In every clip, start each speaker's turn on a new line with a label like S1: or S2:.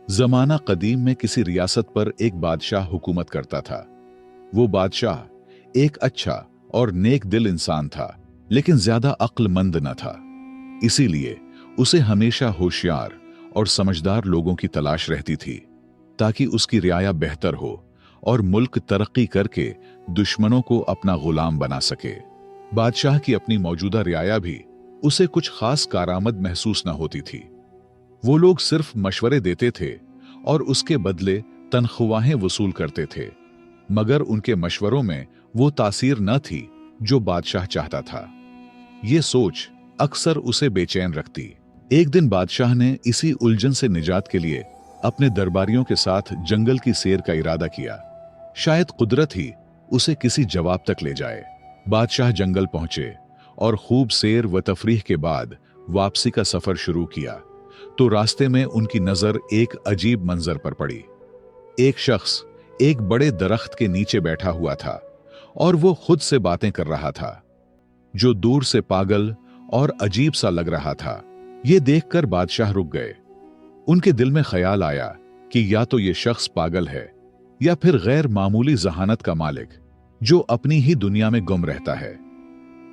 S1: जमाना कदीम में किसी रियासत पर एक बादशाह हुकूमत करता था। वो बादशाह एक अच्छा और नेक दिल इंसान था, लेकिन ज्यादा अक्लमंद न था। इसीलिए उसे हमेशा होशियार और समझदार लोगों की तलाश रहती थी, ताकि उसकी रियाया बेहतर हो और मुल्क तरक्की करके दुश्मनों को अपना गुलाम बना सके। बादशाह की अपनी मौजूदा रियाया भी उसे कुछ खास कारामद महसूस न होती थी। वो लोग सिर्फ मशवरे देते थे और उसके बदले तनख्वाहें वसूल करते थे, मगर उनके मशवरों में वो तासीर न थी जो बादशाह चाहता था। ये सोच अक्सर उसे बेचैन रखती। एक दिन बादशाह ने इसी उलझन से निजात के लिए अपने दरबारियों के साथ जंगल की सैर का इरादा किया। शायद कुदरत ही उसे किसी जवाब तक ले जाए। बादशाह जंगल पहुंचे और खूब सैर व तफरीह के बाद वापसी का सफर शुरू किया, तो रास्ते में उनकी नजर एक अजीब मंजर पर पड़ी। एक शख्स एक बड़े दरख्त के नीचे बैठा हुआ था और वो खुद से बातें कर रहा था, जो दूर से पागल और अजीब सा लग रहा था। ये देखकर बादशाह रुक गए। उनके दिल में ख्याल आया कि या तो ये शख्स पागल है या फिर गैर मामूली जहानत का मालिक, जो अपनी ही दुनिया में गुम रहता है।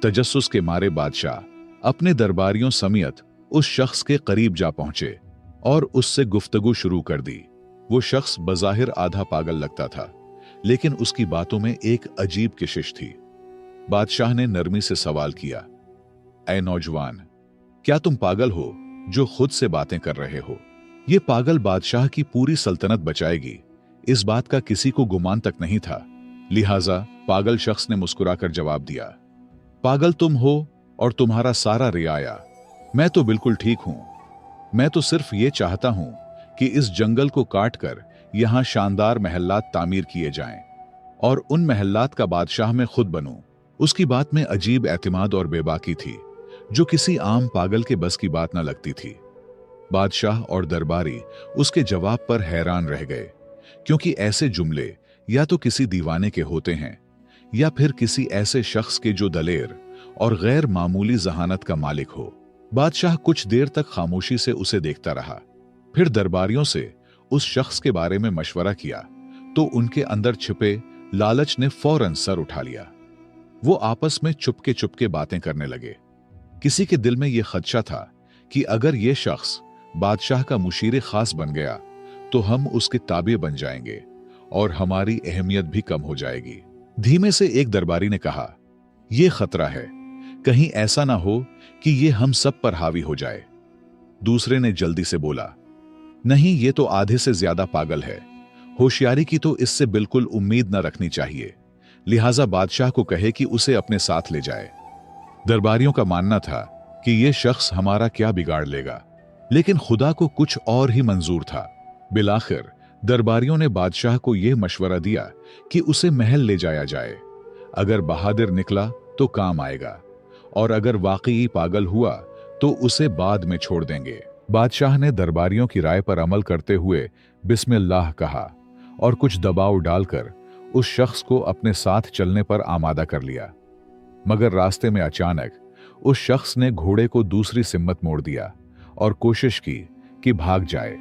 S1: तजस्सुस के मारे बादशाह अपने दरबारियों समेत उस शख्स के करीब जा पहुंचे और उससे गुफ्तगू शुरू कर दी। वो शख्स बज़ाहिर आधा पागल लगता था, लेकिन उसकी बातों में एक अजीब कशिश थी। बादशाह ने नरमी से सवाल किया, ऐ नौजवान, क्या तुम पागल हो जो खुद से बातें कर रहे हो? ये पागल बादशाह की पूरी सल्तनत बचाएगी, इस बात का किसी को गुमान तक नहीं था। लिहाजा पागल शख्स ने मुस्कुराकर जवाब दिया, पागल तुम हो और तुम्हारा सारा रियाया। मैं तो बिल्कुल ठीक हूं। मैं तो सिर्फ ये चाहता हूं कि इस जंगल को काटकर यहां शानदार महल्लात तामीर किए जाएं और उन महल्लात का बादशाह मैं खुद बनूं। उसकी बात में अजीब एतमाद और बेबाकी थी, जो किसी आम पागल के बस की बात न लगती थी। बादशाह और दरबारी उसके जवाब पर हैरान रह गए, क्योंकि ऐसे जुमले या तो किसी दीवाने के होते हैं या फिर किसी ऐसे शख्स के जो दलेर और गैर मामूली जहानत का मालिक हो। बादशाह कुछ देर तक खामोशी से उसे देखता रहा, फिर दरबारियों से उस शख्स के बारे में मशवरा किया, तो उनके अंदर छिपे लालच ने फौरन सर उठा लिया। वो आपस में चुपके चुपके बातें करने लगे। किसी के दिल में यह खदशा था कि अगर यह शख्स बादशाह का मुशीर खास बन गया तो हम उसके ताबे बन जाएंगे और हमारी अहमियत भी कम हो जाएगी। धीमे से एक दरबारी ने कहा, यह खतरा है, कहीं ऐसा ना हो कि यह हम सब पर हावी हो जाए। दूसरे ने जल्दी से बोला, नहीं, यह तो आधे से ज्यादा पागल है। होशियारी की तो इससे बिल्कुल उम्मीद न रखनी चाहिए। लिहाजा बादशाह को कहे कि उसे अपने साथ ले जाए। दरबारियों का मानना था कि यह शख्स हमारा क्या बिगाड़ लेगा, लेकिन खुदा को कुछ और ही मंजूर था। बिलाखिर दरबारियों ने बादशाह को यह मशवरा दिया कि उसे महल ले जाया जाए। अगर बहादुर निकला तो काम आएगा, और अगर वाकई पागल हुआ तो उसे बाद में छोड़ देंगे। बादशाह ने दरबारियों की राय पर अमल करते हुए बिस्मिल्लाह कहा और कुछ दबाव डालकर उस शख्स को अपने साथ चलने पर आमादा कर लिया। मगर रास्ते में अचानक उस शख्स ने घोड़े को दूसरी सिम्मत मोड़ दिया और कोशिश की कि भाग जाए।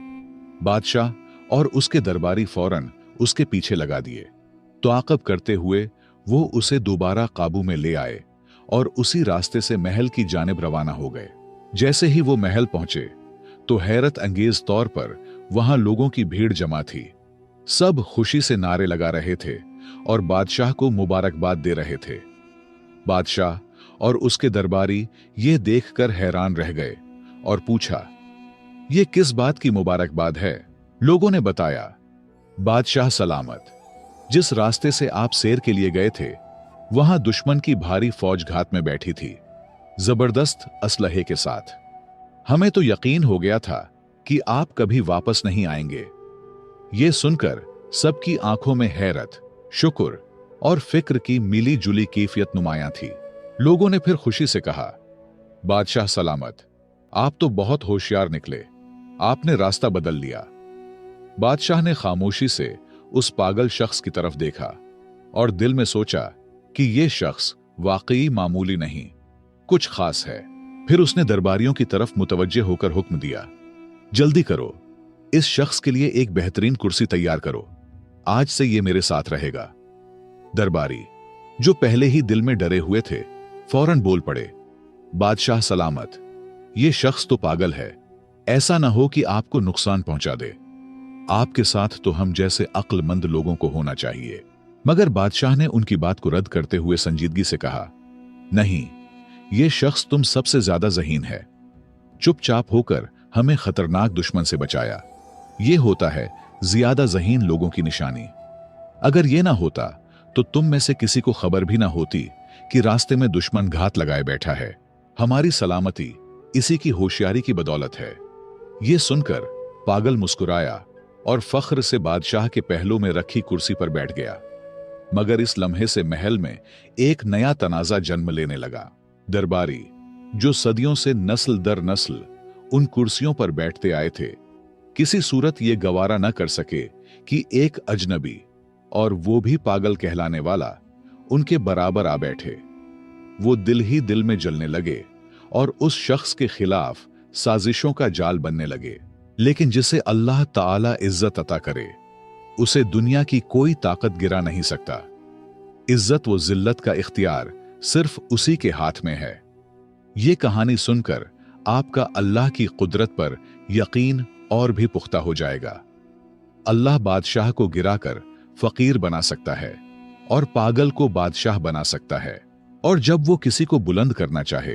S1: बादशाह और उसके दरबारी फौरन उसके पीछे लगा दिए। ताक़ब करते हुए वो उसे दोबारा काबू में ले आए और उसी रास्ते से महल की जानिब रवाना हो गए। जैसे ही वो महल पहुंचे तो हैरत अंगेज तौर पर वहां लोगों की भीड़ जमा थी। सब खुशी से नारे लगा रहे थे और बादशाह को मुबारकबाद दे रहे थे। बादशाह और उसके दरबारी ये देखकर हैरान रह गए और पूछा, ये किस बात की मुबारकबाद है? लोगों ने बताया, बादशाह सलामत, जिस रास्ते से आप सैर के लिए गए थे वहां दुश्मन की भारी फौज घात में बैठी थी, जबरदस्त असलहे के साथ। हमें तो यकीन हो गया था कि आप कभी वापस नहीं आएंगे। यह सुनकर सबकी आंखों में हैरत, शुक्र और फिक्र की मिली जुली कैफियत नुमायां थी। लोगों ने फिर खुशी से कहा, बादशाह सलामत, आप तो बहुत होशियार निकले, आपने रास्ता बदल लिया। बादशाह ने खामोशी से उस पागल शख्स की तरफ देखा और दिल में सोचा कि यह शख्स वाकई मामूली नहीं, कुछ खास है। फिर उसने दरबारियों की तरफ मुतवज्जे होकर हुक्म दिया, जल्दी करो, इस शख्स के लिए एक बेहतरीन कुर्सी तैयार करो, आज से ये मेरे साथ रहेगा। दरबारी, जो पहले ही दिल में डरे हुए थे, फौरन बोल पड़े, बादशाह सलामत, ये शख्स तो पागल है, ऐसा ना हो कि आपको नुकसान पहुंचा दे। आपके साथ तो हम जैसे अक्लमंद लोगों को होना चाहिए। मगर बादशाह ने उनकी बात को रद्द करते हुए संजीदगी से कहा, नहीं, यह शख्स तुम सबसे ज्यादा ज़हीन है। चुपचाप होकर हमें खतरनाक दुश्मन से बचाया। यह होता है ज्यादा ज़हीन लोगों की निशानी। अगर यह ना होता तो तुम में से किसी को खबर भी ना होती कि रास्ते में दुश्मन घात लगाए बैठा है। हमारी सलामती इसी की होशियारी की बदौलत है। यह सुनकर पागल मुस्कुराया और फख्र से बादशाह के पहलू में रखी कुर्सी पर बैठ गया। मगर इस लम्हे से महल में एक नया तनाजा जन्म लेने लगा। दरबारी, जो सदियों से नस्ल दर नस्ल उन कुर्सियों पर बैठते आए थे, किसी सूरत ये गवारा न कर सके कि एक अजनबी, और वो भी पागल कहलाने वाला, उनके बराबर आ बैठे। वो दिल ही दिल में जलने लगे और उस शख्स के खिलाफ साजिशों का जाल बनने लगे। लेकिन जिसे अल्लाह ताला इज्जत अता करे, उसे दुनिया की कोई ताकत गिरा नहीं सकता। इज्जत व जिल्लत का इख्तियार सिर्फ उसी के हाथ में है। ये कहानी सुनकर आपका अल्लाह की कुदरत पर यकीन और भी पुख्ता हो जाएगा। अल्लाह बादशाह को गिराकर फकीर बना सकता है और पागल को बादशाह बना सकता है। और जब वो किसी को बुलंद करना चाहे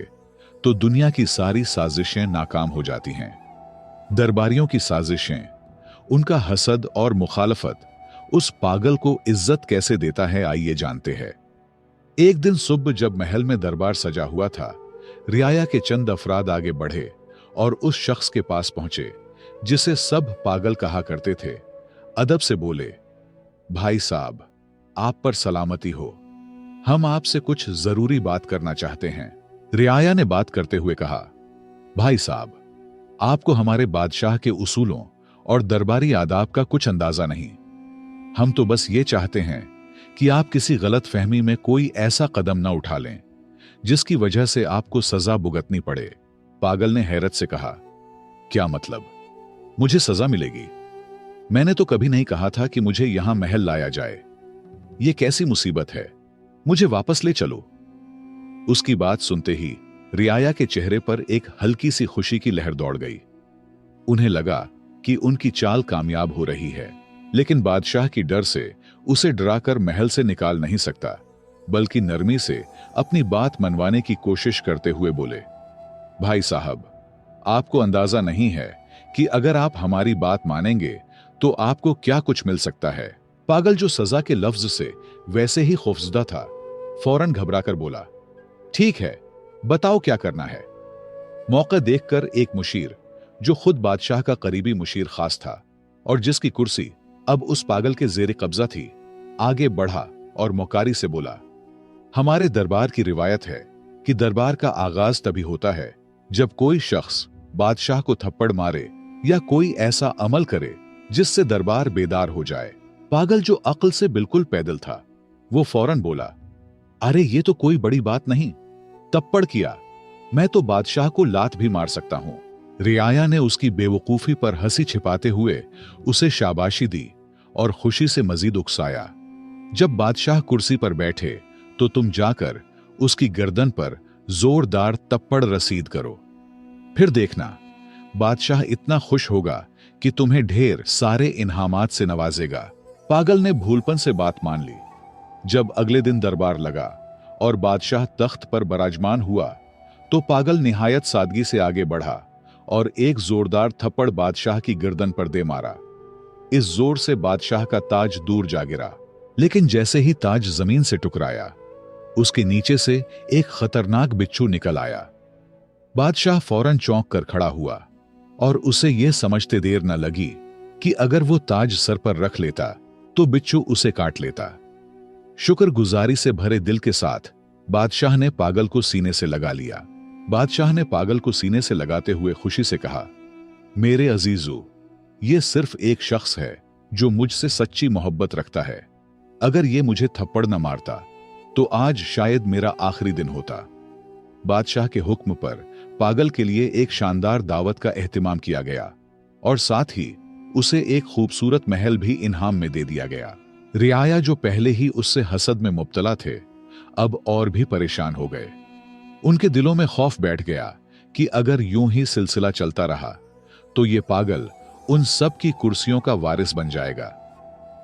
S1: तो दुनिया की सारी साजिशें नाकाम हो जाती हैं। दरबारियों की साजिशें, उनका हसद और मुखालफत उस पागल को इज्जत कैसे देता है, आइए जानते हैं। एक दिन सुबह जब महल में दरबार सजा हुआ था, रियाया के चंद अफराद आगे बढ़े और उस शख्स के पास पहुंचे जिसे सब पागल कहा करते थे। अदब से बोले, भाई साहब, आप पर सलामती हो, हम आपसे कुछ जरूरी बात करना चाहते हैं। रियाया ने बात करते हुए कहा, भाई साहब, आपको हमारे बादशाह के उसूलों और दरबारी आदाब का कुछ अंदाजा नहीं। हम तो बस ये चाहते हैं कि आप किसी गलत फहमी में कोई ऐसा कदम न उठा लें जिसकी वजह से आपको सजा भुगतनी पड़े। पागल ने हैरत से कहा, क्या मतलब, मुझे सजा मिलेगी? मैंने तो कभी नहीं कहा था कि मुझे यहां महल लाया जाए। यह कैसी मुसीबत है, मुझे वापस ले चलो। उसकी बात सुनते ही रियाया के चेहरे पर एक हल्की सी खुशी की लहर दौड़ गई। उन्हें लगा कि उनकी चाल कामयाब हो रही है, लेकिन बादशाह की डर से उसे डराकर महल से निकाल नहीं सकता, बल्कि नरमी से अपनी बात मनवाने की कोशिश करते हुए बोले, भाई साहब, आपको अंदाजा नहीं है कि अगर आप हमारी बात मानेंगे तो आपको क्या कुछ मिल सकता है। पागल, जो सजा के लफ्ज से वैसे ही खौफजदा था, फौरन घबराकर बोला, ठीक है, बताओ क्या करना है। मौका देखकर एक मुशीर, जो खुद बादशाह का करीबी मुशीर खास था और जिसकी कुर्सी अब उस पागल के जेर कब्जा थी, आगे बढ़ा और मौकारी से बोला, हमारे दरबार की रिवायत है कि दरबार का आगाज तभी होता है जब कोई शख्स बादशाह को थप्पड़ मारे या कोई ऐसा अमल करे जिससे दरबार बेदार हो जाए। पागल, जो अक्ल से बिल्कुल पैदल था, वो फौरन बोला, अरे ये तो कोई बड़ी बात नहीं, थप्पड़ किया, मैं तो बादशाह को लात भी मार सकता हूं। रियाया ने उसकी बेवकूफी पर हंसी छिपाते हुए उसे शाबाशी दी और खुशी से मजीद उकसाया, जब बादशाह कुर्सी पर बैठे तो तुम जाकर उसकी गर्दन पर जोरदार थप्पड़ रसीद करो, फिर देखना बादशाह इतना खुश होगा कि तुम्हें ढेर सारे इनामात से नवाजेगा। पागल ने भूलपन से बात मान ली। जब अगले दिन दरबार लगा और बादशाह तख्त पर बराजमान हुआ तो पागल निहायत सादगी से आगे बढ़ा और एक जोरदार थप्पड़ बादशाह की गर्दन पर दे मारा। इस जोर से बादशाह का ताज दूर जा गिरा, लेकिन जैसे ही ताज जमीन से टकराया, उसके नीचे से एक खतरनाक बिच्छू निकल आया। बादशाह फौरन चौंक कर खड़ा हुआ और उसे यह समझते देर न लगी कि अगर वो ताज सर पर रख लेता तो बिच्छू उसे काट लेता। शुक्रगुजारी से भरे दिल के साथ बादशाह ने पागल को सीने से लगा लिया। बादशाह ने पागल को सीने से लगाते हुए खुशी से कहा, मेरे अजीजों, ये सिर्फ एक शख्स है जो मुझसे सच्ची मोहब्बत रखता है। अगर ये मुझे थप्पड़ न मारता तो आज शायद मेरा आखिरी दिन होता। बादशाह के हुक्म पर पागल के लिए एक शानदार दावत का एहतिमाम किया गया और साथ ही उसे एक खूबसूरत महल भी इनाम में दे दिया गया। रियाया, जो पहले ही उससे हसद में मुब्तला थे, अब और भी परेशान हो गए। उनके दिलों में खौफ बैठ गया कि अगर यूं ही सिलसिला चलता रहा तो ये पागल उन सब की कुर्सियों का वारिस बन जाएगा।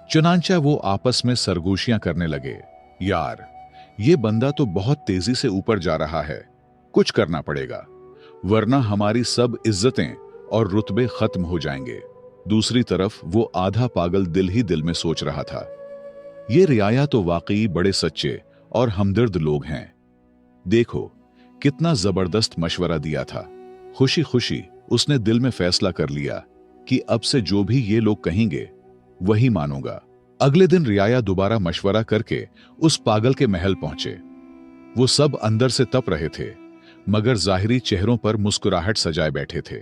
S1: चुनांचा वो आपस में सरगोशियां करने लगे। यार, ये बंदा तो बहुत तेजी से ऊपर जा रहा है, कुछ करना पड़ेगा, वरना हमारी सब इज्जतें और रुतबे खत्म हो जाएंगे। दूसरी तरफ वो आधा पागल दिल ही दिल में सोच रहा था, ये रियाया तो वाकई बड़े सच्चे और हमदर्द लोग हैं। देखो कितना जबरदस्त मशवरा दिया था। खुशी खुशी उसने दिल में फैसला कर लिया कि अब से जो भी ये लोग कहेंगे वही मानूंगा। अगले दिन रियाया दोबारा मशवरा करके उस पागल के महल पहुंचे। वो सब अंदर से तप रहे थे, मगर जाहिरी चेहरों पर मुस्कुराहट सजाए बैठे थे।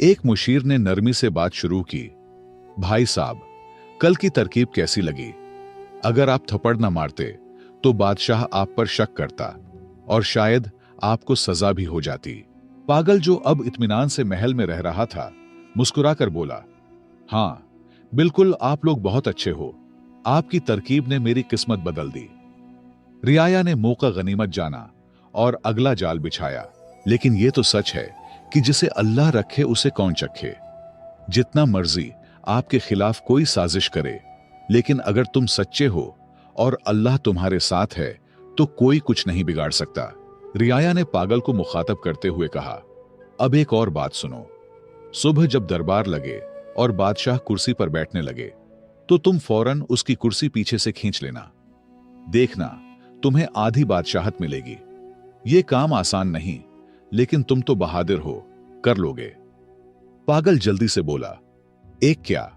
S1: एक मुशीर ने नरमी से बात शुरू की, भाई साहब, कल की तरकीब कैसी लगी? अगर आप थप्पड़ न मारते तो बादशाह आप पर शक करता और शायद आपको सजा भी हो जाती। पागल, जो अब इत्मीनान से महल में रह रहा था, मुस्कुराकर बोला, हाँ बिल्कुल, आप लोग बहुत अच्छे हो, आपकी तरकीब ने मेरी किस्मत बदल दी। रियाया ने मौका गनीमत जाना और अगला जाल बिछाया। लेकिन यह तो सच है कि जिसे अल्लाह रखे उसे कौन चखे। जितना मर्जी आपके खिलाफ कोई साजिश करे, लेकिन अगर तुम सच्चे हो और अल्लाह तुम्हारे साथ है तो कोई कुछ नहीं बिगाड़ सकता। रियाया ने पागल को मुखातब करते हुए कहा, अब एक और बात सुनो। सुबह जब दरबार लगे और बादशाह कुर्सी पर बैठने लगे तो तुम फौरन उसकी कुर्सी पीछे से खींच लेना। देखना, तुम्हें आधी बादशाहत मिलेगी। यह काम आसान नहीं, लेकिन तुम तो बहादुर हो, कर लोगे। पागल जल्दी से बोला, एक क्या,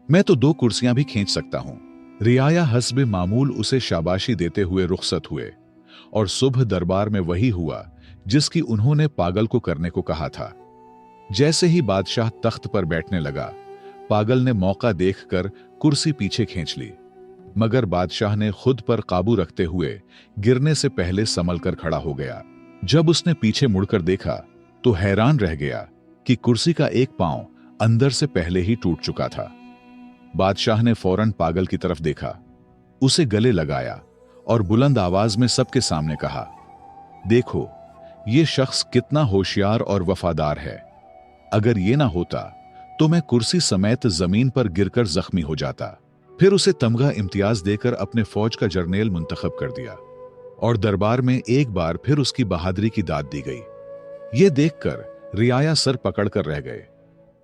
S1: मैं तो 2 कुर्सियां भी खींच सकता हूं। रियाया हस्बे मामूल उसे शाबाशी देते हुए रुखसत हुए और सुबह दरबार में वही हुआ जिसकी उन्होंने पागल को करने को कहा था। जैसे ही बादशाह तख्त पर बैठने लगा, पागल ने मौका देखकर कुर्सी पीछे खींच ली, मगर बादशाह ने खुद पर काबू रखते हुए गिरने से पहले संभल कर खड़ा हो गया। जब उसने पीछे मुड़कर देखा तो हैरान रह गया कि कुर्सी का एक पांव अंदर से पहले ही टूट चुका था। बादशाह ने फौरन पागल की तरफ देखा, उसे गले लगाया और बुलंद आवाज में सबके सामने कहा, देखो ये शख्स कितना होशियार और वफादार है। अगर ये ना होता तो मैं कुर्सी समेत जमीन पर गिरकर जख्मी हो जाता। फिर उसे तमगा इम्तियाज देकर अपने फौज का जर्नेल मुंतखब कर दिया और दरबार में एक बार फिर उसकी बहादुरी की दाद दी गई। ये देखकर रियाया सर पकड़कर रह गए।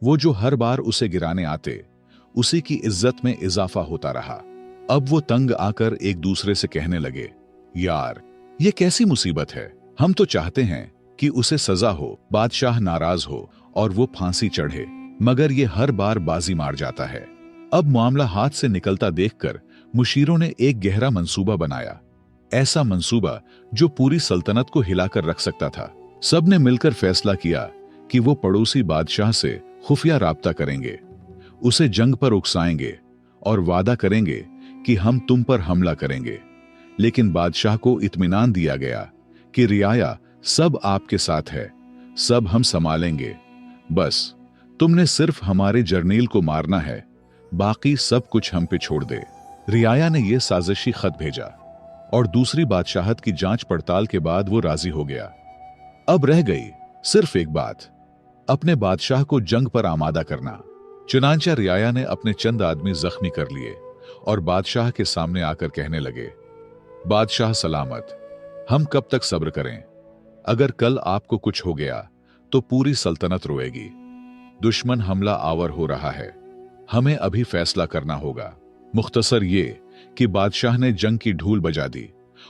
S1: वो जो हर बार उसे गिराने आते, उसी की इज्जत में इजाफा होता रहा। अब वो तंग आकर एक दूसरे से कहने लगे, यार ये कैसी मुसीबत है। हम तो चाहते हैं कि उसे सजा हो, बादशाह नाराज हो और वो फांसी चढ़े, मगर ये हर बार बाजी मार जाता है। अब मामला हाथ से निकलता देखकर मुशीरों ने एक गहरा मंसूबा बनाया, ऐसा मंसूबा जो पूरी सल्तनत को हिलाकर रख सकता था। सबने मिलकर फैसला किया कि वो पड़ोसी बादशाह से खुफिया राब्ता करेंगे, उसे जंग पर उकसाएंगे और वादा करेंगे कि हम तुम पर हमला करेंगे। लेकिन बादशाह को इत्मीनान दिया गया कि रियाया सब आपके साथ है, सब हम संभालेंगे, बस तुमने सिर्फ हमारे जर्नील को मारना है, बाकी सब कुछ हम पे छोड़ दे। रियाया ने यह साजिशी खत भेजा और दूसरी बादशाहत की जांच पड़ताल के बाद वो राजी हो गया। अब रह गई सिर्फ एक बात, अपने बादशाह को जंग पर आमादा करना। चुनांचा रियाया ने अपने चंद आदमी जख्मी कर लिए और बादशाह के सामने आकर कहने लगे, बादशाह सलामत, हम कब तक सब्र करें? अगर कल आपको कुछ हो गया तो पूरी सल्तनत रोएगी। दुश्मन हमला आवर हो रहा है, हमें अभी फैसला करना होगा। मुख्तसर ये कि बादशाह ने जंग की ढूल बजा दी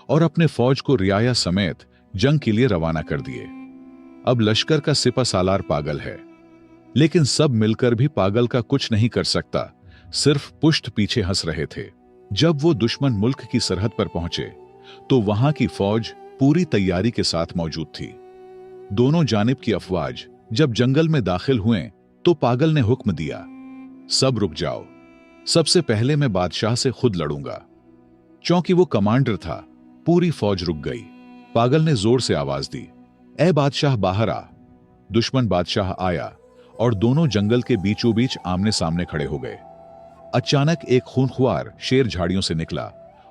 S1: और अपने फौज को रियाया समेत जंग के लिए रवाना कर दिए। अब लश्कर का सिपा सालार पागल है, लेकिन सब मिलकर भी पागल का कुछ नहीं कर सकता, सिर्फ पुष्ट पीछे हंस रहे थे। जब वो दुश्मन मुल्क की सरहद पर पहुंचे तो वहां की फौज पूरी तैयारी के साथ मौजूद थी। दोनों जानिब की अफवाज जब जंगल में दाखिल हुए तो पागल ने हुक्म दिया, सब रुक जाओ, सबसे पहले मैं बादशाह से खुद लड़ूंगा। चूंकि वो कमांडर था, पूरी फौज रुक गई। पागल ने जोर से आवाज दी, ए बादशाह बाहर आ। दुश्मन बादशाह आया और दोनों जंगल के बीचों बीच आमने सामने खड़े हो गए। अचानक एक खूंखार शेर झाड़ियों से निकला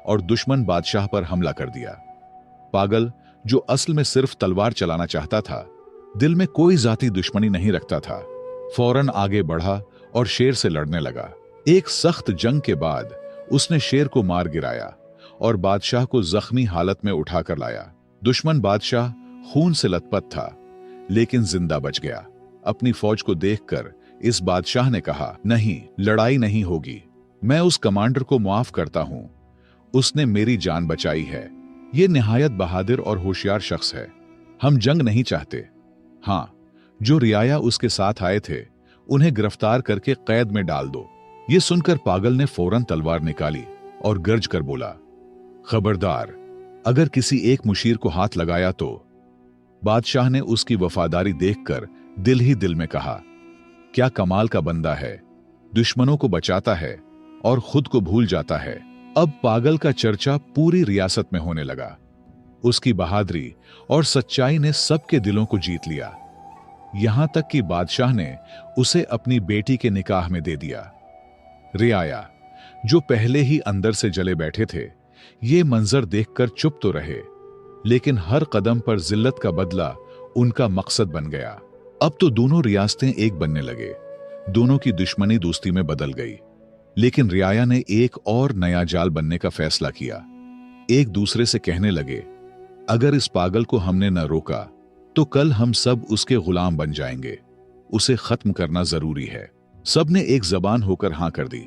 S1: और दुश्मन बादशाह पर हमला कर दिया। पागल, जो असल में सिर्फ तलवार चलाना चाहता था, दिल में कोई जाती दुश्मनी नहीं रखता था, फौरन आगे बढ़ा और शेर से लड़ने लगा। एक सख्त जंग के बाद उसने शेर को मार गिराया और बादशाह को जख्मी हालत में उठाकर लाया। दुश्मन बादशाह खून से लथपथ था, लेकिन जिंदा बच गया। अपनी फौज को देखकर इस बादशाह ने कहा, नहीं, लड़ाई नहीं होगी। मैं उस कमांडर को माफ करता हूं, उसने मेरी जान बचाई है। यह निहायत बहादुर और होशियार शख्स है। हम जंग नहीं चाहते। हां, जो रियाया उसके साथ आए थे उन्हें गिरफ्तार करके कैद में डाल दो। यह सुनकर पागल ने फौरन तलवार निकाली और गर्ज कर बोला, खबरदार, अगर किसी एक मुशीर को हाथ लगाया तो। बादशाह ने उसकी वफादारी देखकर दिल ही दिल में कहा, क्या कमाल का बंदा है, दुश्मनों को बचाता है और खुद को भूल जाता है। अब पागल का चर्चा पूरी रियासत में होने लगा। उसकी बहादुरी और सच्चाई ने सबके दिलों को जीत लिया। यहां तक कि बादशाह ने उसे अपनी बेटी के निकाह में दे दिया। रियाया, जो पहले ही अंदर से जले बैठे थे, ये मंजर देखकर चुप तो रहे, लेकिन हर कदम पर जिल्लत का बदला उनका मकसद बन गया। अब तो दोनों रियासतें एक बनने लगे। दोनों की दुश्मनी दोस्ती में बदल गई। लेकिन रियाया ने एक और नया जाल बनने का फैसला किया। एक दूसरे से कहने लगे, अगर इस पागल को हमने न रोका तो कल हम सब उसके गुलाम बन जाएंगे। उसे खत्म करना जरूरी है। सबने एक जबान होकर हां कर दी।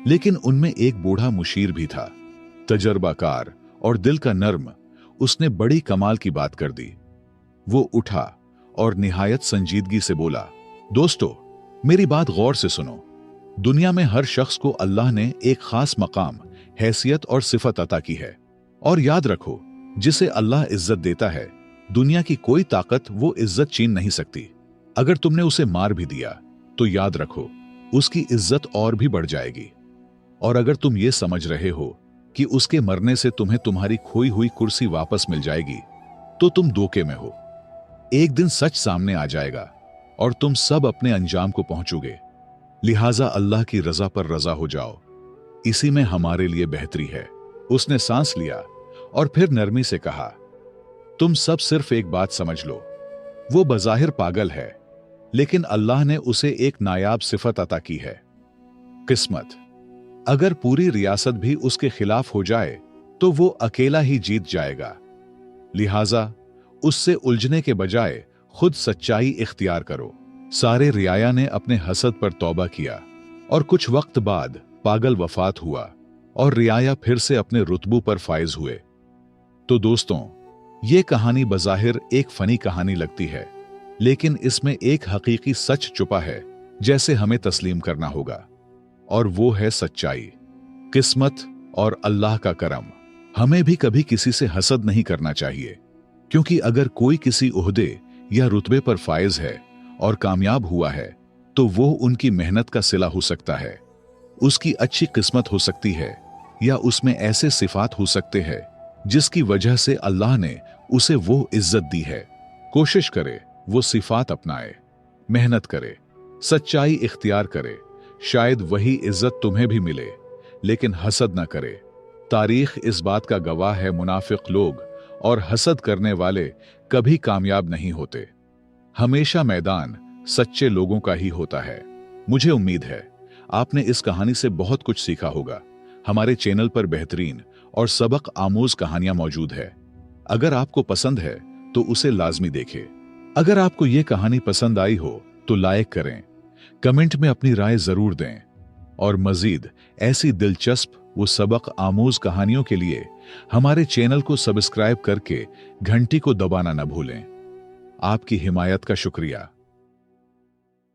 S1: लेकिन उनमें एक बूढ़ा मुशीर भी था, तजर्बाकार और दिल का नर्म। उसने बड़ी कमाल की बात कर दी। वो उठा और निहायत संजीदगी से बोला, दोस्तों, मेरी बात गौर से सुनो। दुनिया में हर शख्स को अल्लाह ने एक खास मकाम, हैसियत और सिफत अता की है। और याद रखो, जिसे अल्लाह इज्जत देता है, दुनिया की कोई ताकत वो इज्जत छीन नहीं सकती। अगर तुमने उसे मार भी दिया तो याद रखो, उसकी इज्जत और भी बढ़ जाएगी। और अगर तुम ये समझ रहे हो कि उसके मरने से तुम्हें तुम्हारी खोई हुई कुर्सी वापस मिल जाएगी, तो तुम धोखे में हो। एक दिन सच सामने आ जाएगा और तुम सब अपने अंजाम को पहुंचोगे। लिहाजा अल्लाह की रजा पर रजा हो जाओ, इसी में हमारे लिए बेहतरी है। उसने सांस लिया और फिर नरमी से कहा, तुम सब सिर्फ एक बात समझ लो, वो बज़ाहिर पागल है, लेकिन अल्लाह ने उसे एक नायाब सिफत अता की है, किस्मत। अगर पूरी रियासत भी उसके खिलाफ हो जाए तो वो अकेला ही जीत जाएगा। लिहाजा उससे उलझने के बजाय खुद सच्चाई इख्तियार करो। सारे रियाया ने अपने हसद पर तौबा किया और कुछ वक्त बाद पागल वफात हुआ और रियाया फिर से अपने रुतबों पर फायज हुए। तो दोस्तों, ये कहानी बज़ाहिर एक फनी कहानी लगती है, लेकिन इसमें एक हकीकी सच छुपा है जैसे हमें तस्लीम करना होगा, और वो है सच्चाई, किस्मत और अल्लाह का करम। हमें भी कभी किसी से हसद नहीं करना चाहिए, क्योंकि अगर कोई किसी ओहदे या रुतबे पर फायज है और कामयाब हुआ है तो वो उनकी मेहनत का सिला हो सकता है, उसकी अच्छी किस्मत हो सकती है, या उसमें ऐसे सिफात हो सकते हैं जिसकी वजह से अल्लाह ने उसे वो इज्जत दी है। कोशिश करे वो सिफात अपनाए, मेहनत करे, सच्चाई इख्तियार करे, शायद वही इज्जत तुम्हें भी मिले। लेकिन हसद न करे। तारीख इस बात का गवाह है, मुनाफिक लोग और हसद करने वाले कभी कामयाब नहीं होते। हमेशा मैदान सच्चे लोगों का ही होता है। मुझे उम्मीद है आपने इस कहानी से बहुत कुछ सीखा होगा। हमारे चैनल पर बेहतरीन और सबक आमोज कहानियां मौजूद है। अगर आपको पसंद है तो उसे लाजमी देखें। अगर आपको यह कहानी पसंद आई हो तो लाइक करें, कमेंट में अपनी राय जरूर दें, और मजीद ऐसी दिलचस्प वो सबक आमोज कहानियों के लिए हमारे चैनल को सब्सक्राइब करके घंटी को दबाना न भूलें। आपकी हिमायत का शुक्रिया।